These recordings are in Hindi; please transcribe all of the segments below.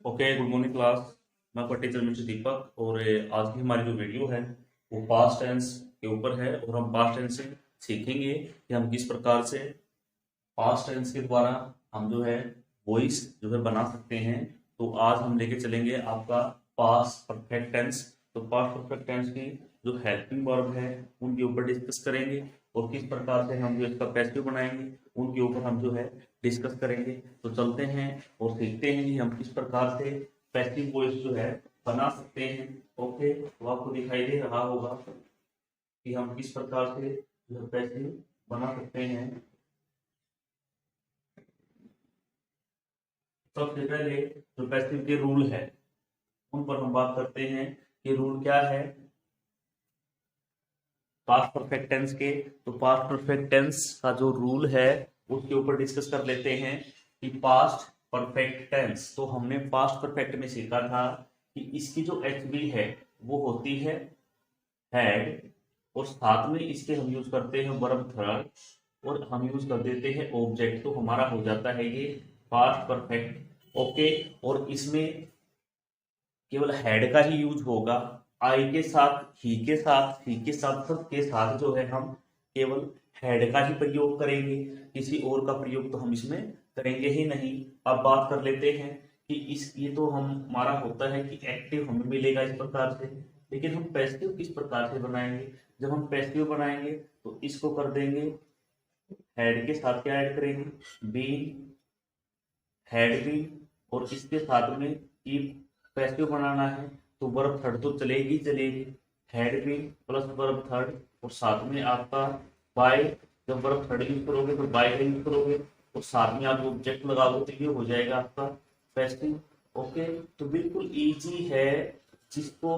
Okay, good morning class. मैं आपका टीचर मिस्टर दीपक और आज की हमारी जो वीडियो है वो पास्ट टेंस के ऊपर है और हम पास्ट टेंस से सीखेंगे कि हम किस प्रकार से पास्ट टेंस के द्वारा हम जो है वॉइस जो है बना सकते हैं। तो आज हम लेके चलेंगे आपका पास्ट परफेक्ट टेंस। तो पास्ट परफेक्ट टेंस की जो हेल्पिंग वर्ब है उनके ऊपर डिस्कस करेंगे और किस प्रकार से हम जो इसका पैसिव बनाएंगे उनके ऊपर हम जो है डिस्कस करेंगे। तो चलते हैं और सीखते हैं कि हम किस प्रकार से पैसिव वॉइस जो है बना सकते हैं। ओके, तो आपको दिखाई दे रहा होगा कि हम किस प्रकार से जो है पैसिव बना सकते हैं। सबसे पहले जो पैसिव के रूल है उन पर हम बात करते हैं कि रूल क्या है पास्ट परफेक्ट टेंस के। तो पास्ट परफेक्ट टेंस का जो रूल है उसके ऊपर डिस्कस कर लेते हैं कि पास्ट परफेक्ट टेंस। तो हमने पास्ट परफेक्ट में सीखा था कि इसकी जो एच बी है वो होती है हैड और साथ में इसके हम यूज करते हैं वर्ब थर्ड और हम यूज कर देते हैं ऑब्जेक्ट। तो हमारा हो जाता है ये पास्ट परफेक्ट। ओके, और इसमें केवल हेड का ही यूज होगा। आई के साथ, ही के साथ, सब के साथ जो है हम केवल हेड का ही प्रयोग करेंगे, किसी और का प्रयोग तो हम इसमें करेंगे ही नहीं। अब बात कर लेते हैं कि इस ये तो हम हमारा होता है कि एक्टिव हमें मिलेगा इस प्रकार से, लेकिन हम पैसिव किस प्रकार से बनाएंगे। जब हम पैसिव बनाएंगे तो इसको कर देंगे हेड के साथ क्या ऐड करेंगे, बी, हेड भी, और इसके साथ में ई। पैसिव बनाना है तो वर्ब थर्ड तो चलेगी चलेगी, हेड भी प्लस वर्ब थर्ड और साथ में आपका बाय। जब वर्ब थर्ड यूज करोगे तो बाय का यूज करोगे और साथ में आप ऑब्जेक्ट लगाओगे तो ये हो जाएगा आपका पैसिव। ओके, तो बिल्कुल इजी है। जिसको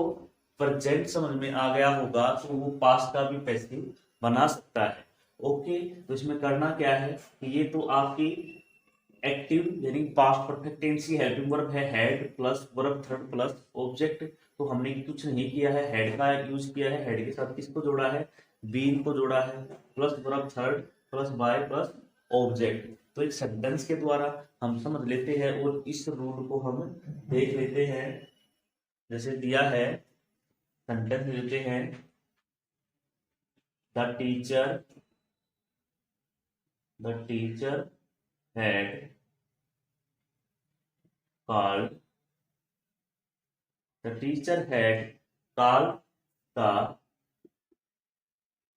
प्रेजेंट समझ में आ गया होगा तो वो पास्ट का भी पैसिव बना सकता है। ओके, तो इसमें करना क्या है कि ये तो आपकी एक्टिव यानी पास्ट परफेक्ट टेंस की हेल्पिंग वर्ब है head plus verb third plus object. तो हमने कुछ नहीं किया है, हेड का यूज किया है। हेड के साथ किसको जोड़ा है, बीन को जोड़ा है, plus verb third plus by plus object. तो एक सेंटेंस के द्वारा हम समझ लेते हैं और इस रूल को हम देख लेते हैं। जैसे दिया है सेंटेंस लेते हैं, the teacher had called the teacher had called the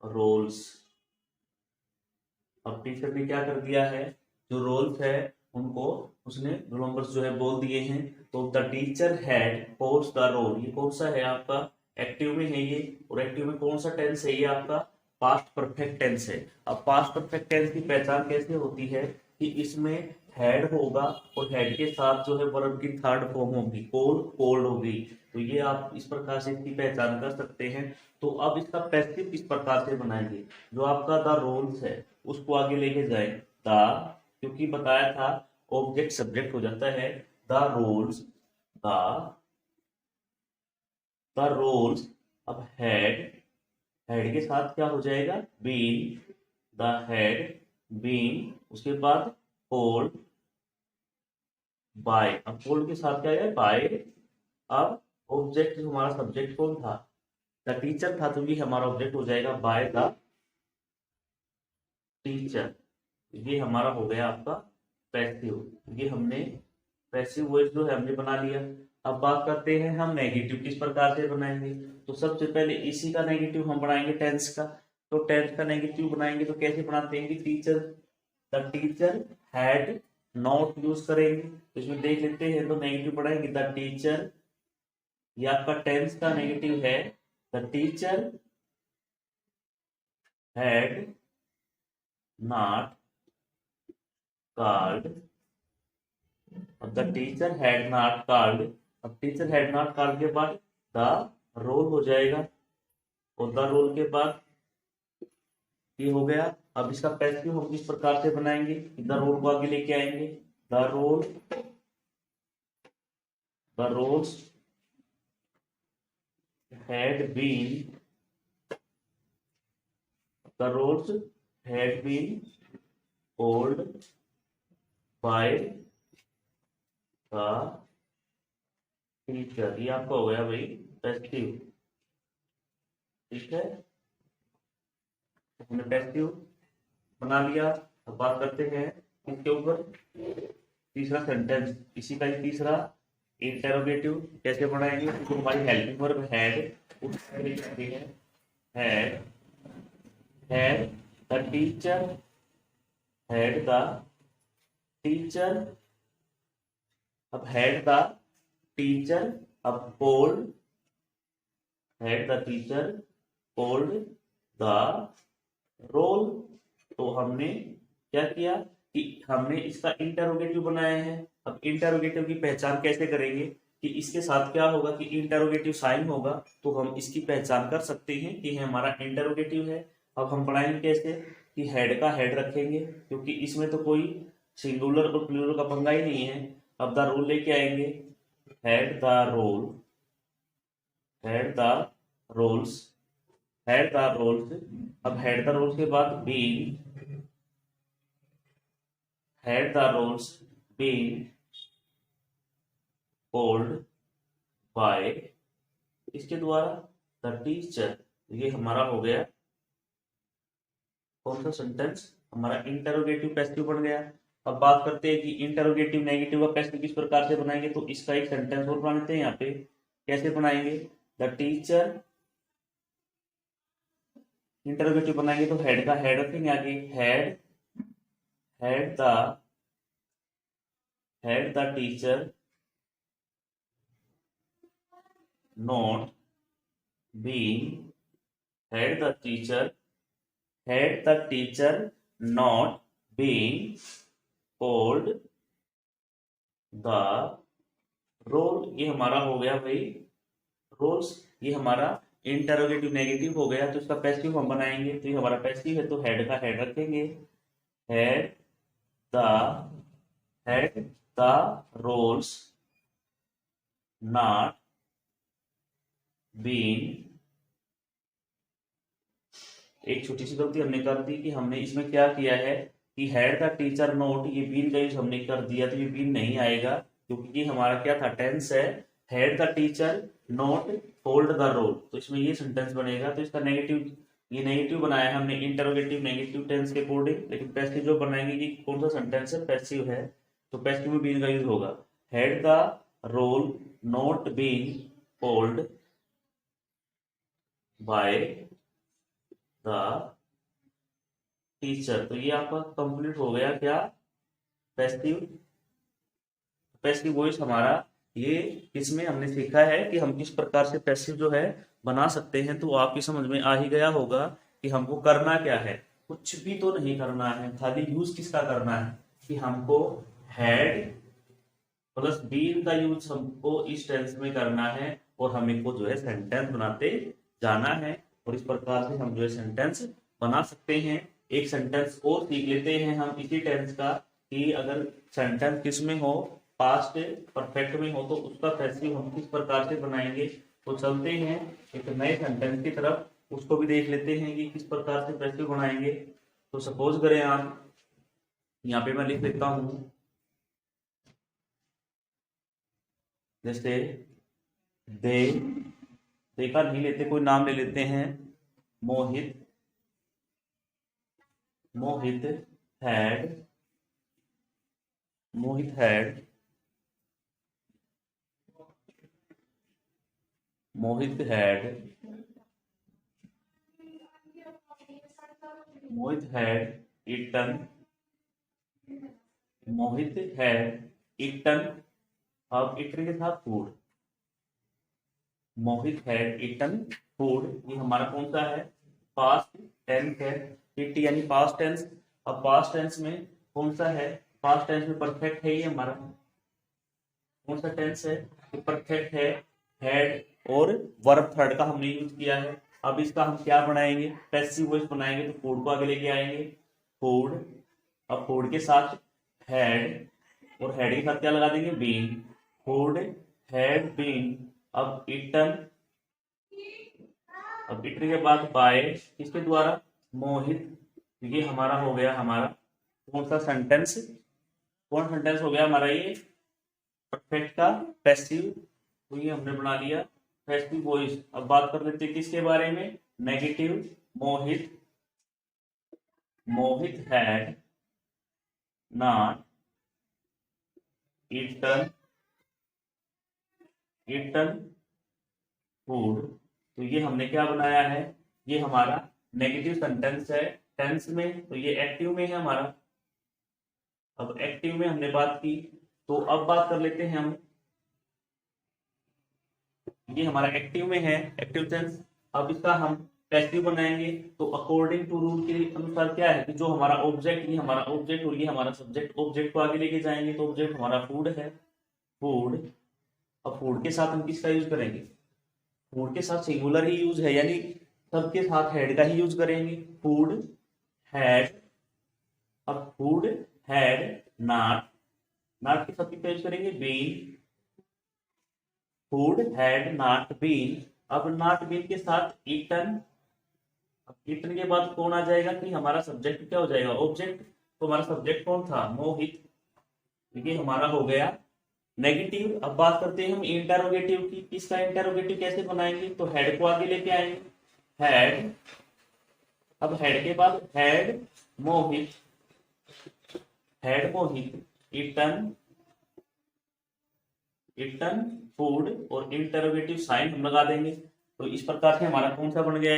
rolls। अब टीचर ने क्या कर दिया है, जो रोल्स है उनको उसने रोल नंबर्स जो है बोल दिए हैं। तो the teacher had called the roll, ये कौन सा है आपका, एक्टिव में है ये, और एक्टिव में कौन सा टेंस है ये आपका पास्ट परफेक्ट टेंस है। अब पास्ट परफेक्ट टेंस की पहचान कैसे होती है कि इसमें हैड होगा और हेड के साथ जो है वर्ब की थर्ड फॉर्म होगी, कोल्ड होगी। तो ये आप इस प्रकार से इसकी पहचान कर सकते हैं। तो अब इसका पैसिव किस प्रकार से बनाएंगे, जो आपका द रोल्स है उसको आगे लेके जाए द, क्योंकि बताया था ऑब्जेक्ट सब्जेक्ट हो जाता है, द रोल्स, द रोल्स। अब हेड, हेड के साथ क्या हो जाएगा, बीन, द हेड बीन, उसके बाद कोल्ड बाय। अब कोल्ड के साथ क्या है, बाय। अब ऑब्जेक्ट हमारा सब्जेक्ट कौन था, द टीचर था, तो ये हमारा ऑब्जेक्ट हो जाएगा बाय द टीचर। ये हमारा हो गया आपका पैसिव। ये हमने पैसिव वॉइस जो है हमने बना लिया। अब बात करते हैं हम नेगेटिव किस प्रकार से बनाएंगे। तो सबसे पहले इसी का नेगेटिव हम बनाएंगे टेंस का। तो टेंस का नेगेटिव बनाएंगे तो कैसे बनाते हैं, teacher, the teacher had not use करेंगे। तो इसमें देख लेते हैं, तो नेगेटिव बनाएंगे द टीचर, ये आपका टेंस का नेगेटिव है, the teacher had not called. अब the teacher had not called, अब टीचर हैड नॉट कॉल्ड के बाद द रोल हो जाएगा और द रोल के बाद ये हो गया। अब इसका पैसिव हम किस प्रकार से बनाएंगे, द रोल को आगे लेके आएंगे, the roll, the rolls had been, the rolls had been called by the teacher, ये आपका हो गया भाई पैसिव। ठीक है, हमने पैसिव बना लिया। अब बात करते हैं इसके ऊपर तीसरा सेंटेंस, इसी का ही तीसरा इंटेरोगेटिव कैसे बनाएंगे। तो हमारी हेल्पिंग वर्ब हैड, उसके है had, had the teacher, had the teacher. अब हैड द टीचर, अब called, had the teacher called the roll. तो हमने क्या किया कि हमने इसका इंटरोगेटिव बनाया है। अब इंटरोगेटिव की पहचान कैसे करेंगे कि इसके साथ क्या होगा कि इंटरोगेटिव साइन होगा, तो हम इसकी पहचान कर सकते हैं कि ये हमारा इंटरोगेटिव है। अब हम पढ़ाएंगे कैसे कि हेड का हेड रखेंगे, क्योंकि इसमें तो कोई सिंगुलर और प्लूरल का पंगा ही नहीं है। अब द रोल लेके आएंगे, had the roll, had the rolls, had the rolls. अब हेड द रोल्स के बाद being, had the roles been called by, इसके द्वारा the teacher। ये हमारा हो गया कौन सा सेंटेंस, हमारा इंटरोगेटिव पैसिव बन गया। अब बात करते हैं कि इंटरोगेटिव नेगेटिव का पैसिव किस प्रकार से बनाएंगे। तो इसका एक सेंटेंस और बना लेते हैं। यहाँ पे कैसे बनाएंगे, द टीचर, इंटरोगेटिव बनाएंगे तो हेड का हेड रखेंगे आगे, head, had the teacher not been, had the teacher not been called the roll। ये हमारा हो गया भाई रोल्स, ये हमारा इंटरोगेटिव नेगेटिव हो गया। तो इसका पैसिव हम बनाएंगे, तो ये हमारा पैसिव है तो हेड का हेड रखेंगे, had the roles not been, एक छोटी सी गलती हमने कर दी कि हमने इसमें क्या किया है कि हैड द टीचर नोट, ये बीन का यूज हमने कर दिया तो ये बीन नहीं आएगा, क्योंकि ये हमारा क्या था टेंस है, had the teacher not hold the roll. तो इसमें ये सेंटेंस बनेगा। तो इसका नेगेटिव, ये नेगेटिव बनाया हमने इंटरोगेटिव नेगेटिव टेंस के अकॉर्डिंग, लेकिन पैसिव जो बनाएंगे कि कौन सा सेंटेंस है, पैसिव है तो पैसिव में बीन का यूज होगा। Had the roll not been hold by the teacher. तो ये आपका कंप्लीट हो गया क्या, पैसिव। पैसिव वॉइस हमारा ये इसमें हमने सीखा है कि हम किस प्रकार से पैसिव जो है बना सकते हैं। तो आपकी समझ में आ ही गया होगा कि हमको करना क्या है। कुछ भी तो नहीं करना है, खाली यूज किसका करना है कि हमको हैड प्लस बीन का यूज हमको इस टेंस में करना है और हमें को जो है सेंटेंस बनाते जाना है। और इस प्रकार से हम जो है सेंटेंस बना सकते हैं। एक सेंटेंस और सीख लेते हैं हम इसी टेंस का कि अगर सेंटेंस किस में हो, पास्ट परफेक्ट में हो, तो उसका पैसिव हम किस प्रकार से बनाएंगे। तो चलते हैं एक नए सेंटेंस की तरफ, उसको भी देख लेते हैं कि किस प्रकार से पैसिव बनाएंगे। तो सपोज करें आप, यहाँ पे मैं लिख लेता हूं जैसे दे का नहीं लेते, कोई नाम ले लेते हैं, Mohit, Mohit had, Mohit had, Mohit had, Mohit had eaten, Mohit had eaten. अब ईटन के साथ food, Mohit had eaten food. ये हमारा कौन सा है, पास्ट टेंस है, इट यानी पास्ट टेंस। अब पास्ट टेंस में कौन सा है, पास्ट टेंस में परफेक्ट है, ये हमारा कौन सा टेंस है, परफेक्ट है, हैड और वर्ब थर्ड का हमने यूज किया है। अब इसका हम क्या बनाएंगे, पैसिव वॉइस बनाएंगे। तो फूड को आगे लेके आएंगे, फूड। अब फूड के साथ हैड और हेड के साथ क्या लगा देंगे, बीन, फूड हैड बीन। अब ईटन, अब ईटन के बाद बाय, किसके द्वारा, मोहित। ये हमारा हो गया हमारा कौन सा सेंटेंस, कौन सेंटेंस हो गया हमारा ये, परफेक्ट का पैसिव, तो ये हमने बना लिया पैसिव वॉइस। अब बात कर लेते हैं किसके बारे में, negative. Mohit had not eaten food. तो ये हमने क्या बनाया है, ये हमारा नेगेटिव सेंटेंस है टेंस में, तो ये एक्टिव में है हमारा। अब एक्टिव में हमने बात की, तो अब बात कर लेते हैं हम, ये हमारा एक्टिव में है, एक्टिव टेंस। अब इसका हम पैसिव बनाएंगे, तो अकॉर्डिंग टू रूल के अनुसार क्या है कि जो हमारा ऑब्जेक्ट, ये हमारा ऑब्जेक्ट और ये हमारा सब्जेक्ट, ऑब्जेक्ट को आगे लेके जाएंगे, तो ऑब्जेक्ट हमारा फूड है, फूड। अब फूड के साथ हम किसका यूज करेंगे, फूड के साथ सिंगुलर ही यूज है, यानी सबके साथ हेड का ही यूज करेंगे, फूड हैड। अब फूड हैड नॉट, नॉट के साथ किसका यूज करेंगे, been. Food had not been. अब नॉट बीन के साथ ईटन। अब ईटन के बाद कौन आ जाएगा कि हमारा सब्जेक्ट क्या हो जाएगा, ऑब्जेक्ट। तो हमारा सब्जेक्ट कौन था, मोहित। ये हमारा हो गया नेगेटिव। अब बात करते हैं हम इंटरोगेटिव की, इसका इंटरोगेटिव कैसे बनाएंगे, तो हेड को आगे लेके आएंगे, हेड। अब हेड के बाद हेड मोहित, ईटन फूड, और इंटरोगेटिव साइन हम लगा देंगे। तो इस प्रकार से हमारा कौन सा बन गया,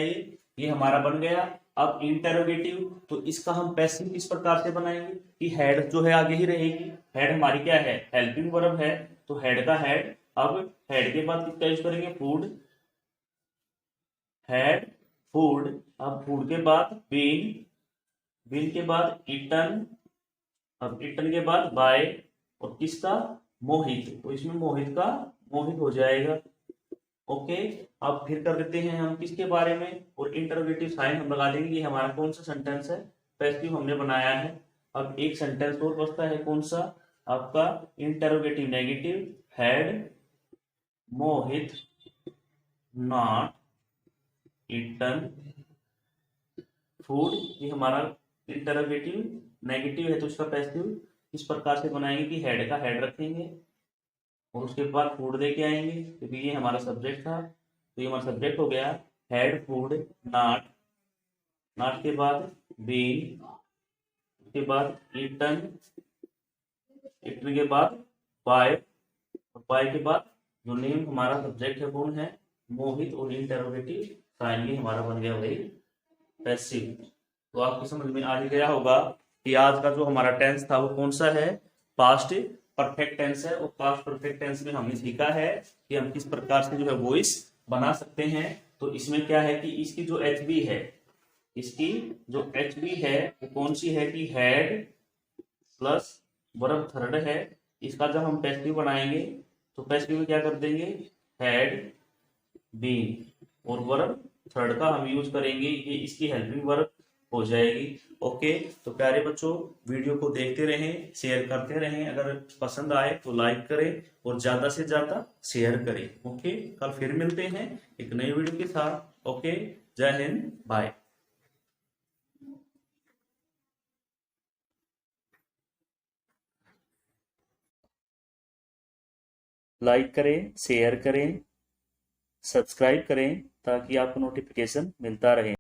ये हमारा बन गया। अब इंटरोगेटिव, तो इसका हम पैसिव इस प्रकार से बनाएंगे कि हेड जो है आगे ही रहेगी, हेड हमारी क्या है, हेल्पिंग वर्ब है, तो हेड का हेड। अब हेड के बाद किसका यूज करेंगे, फूड, हेड फूड। अब फूड के बाद बीन के बाद ईटन, अब ईटन के बाद बाय, और किसका, मोहित। तो इसमें मोहित हो जाएगा। ओके, अब फिर कर देते हैं हम किसके बारे में, और इंटरोगेटिव साइन हम लगा देंगे, ये हमारा कौन सा सेंटेंस है, पैसिव हमने बनाया है। अब एक सेंटेंस और बचता है, कौन सा, आपका interrogative negative, had Mohit not eaten food. ये हमारा इंटरोगेटिव नेगेटिव है, तो इसका पैसिव इस प्रकार से बनाएंगे कि हेड का हेड रखेंगे, और उसके बाद फूड दे के आएंगे, क्योंकि ये हमारा सब्जेक्ट था, तो ये हमारा सब्जेक्ट हो गया हैड फूड नॉट, नॉट के बाद बीन, उसके बाद ईटन, ईटन के बाद बाय, और बाय के बाद जो नेम हमारा सब्जेक्ट है कौन है, मोहित, और इंटरोगेटिव साइन ये हमारा बन गया भाई पैसिव। तो आपको समझ में आ ही गया होगा कि आज का जो हमारा टेंस था वो कौन सा है, पास्ट परफेक्ट टेंस है। और पास्ट परफेक्ट टेंस में हमने सीखा है कि हम किस प्रकार से जो है वॉइस बना सकते हैं। तो इसमें क्या है कि इसकी जो एचबी है, इसकी जो एचबी है वो कौन सी है कि हेड प्लस वर्ब थर्ड है। इसका जब हम पैसिव बनाएंगे तो पैसिव में क्या कर देंगे, हेड बीन, और वर्ब थर्ड का हम यूज करेंगे, ये इसकी हेल्पिंग वर्ब हो जाएगी। ओके, तो प्यारे बच्चों वीडियो को देखते रहें, शेयर करते रहें, अगर पसंद आए तो लाइक करें और ज्यादा से ज्यादा शेयर करें। ओके, कल फिर मिलते हैं एक नई वीडियो के साथ। ओके, जय हिंद, बाय। लाइक करें, शेयर करें, सब्सक्राइब करें, ताकि आपको नोटिफिकेशन मिलता रहे।